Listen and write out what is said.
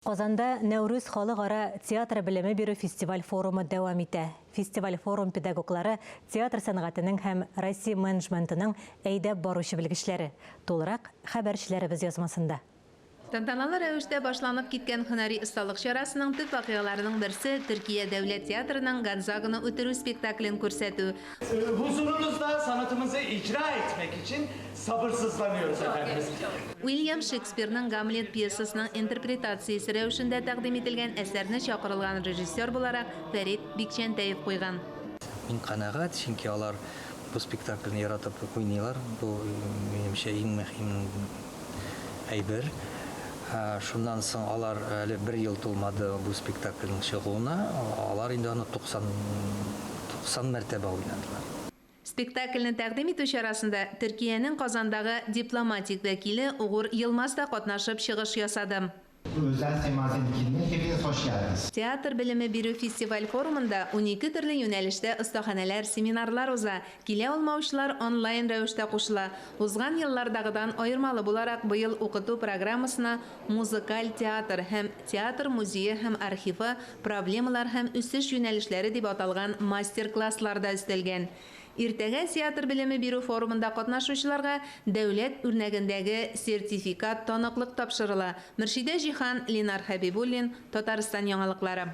Казанда Нәүрүз халыкара театр белеме бирү фестиваль форумы дәвам итә. Фестиваль форум педагоглары театр сәнгатының һәм Россия менеджментының әйдәп баручы белгечләре. Тулырак хәбәрчеләребез язмасында. Тантаналы рәвештә башланып киткән һөнәри осталык чарасының төп вакыйгаларының берсе Төркия дәүләт театрының Гонзаганы үтерү спектаклен күрсәтү. Huzurunuzda sanatımızı icra etmek için sabırsızlanıyoruz efendim. Уильям Шекспирның Гамлет пьесасының интерпретациясе рәвешендә тәкъдим ителгән әсәрне чакырылган режиссер буларак Фәрит Бикчәнтәев куйган. Мин канәгать, чөнки алар бу спектакльне яратып уйныйлар. Бу минемчә иң мөһим әйбер. Шуннан соң алар әле 1 ел тулмады бу спектакльнең чыгуына. Алар инде аны 90 мәртәбә уйнадылар. Спектакльне тәкъдим итү чарасында Төркиянең Казандагы дипломатик вәкиле Угур Йылмаз да катнашып чыгыш ясады. Özel Semazen Dikili'ne hepiniz hoş geldiniz. Театр белеме бирү фестиваль форумында 12 төрле юнәлештә остаханәләр, семинарлар уза. Килә алмаучылар онлайн рәвештә кушыла. Узган еллардагыдан аермалы буларак быел укыту программасына музыкаль театр һәм театр музее һәм архивы, проблемалар һәм үсеш юнәлешләре дип аталган мастер-класслар да өстәлгән. Иртәгә театр белеме бирү форумында катнашучыларга дәүләт үрнәгендәге сертификат таныклык тапшырыла. Мөршидә Җихан, Ленар Хәбибуллин, Татарстан яңалыклары.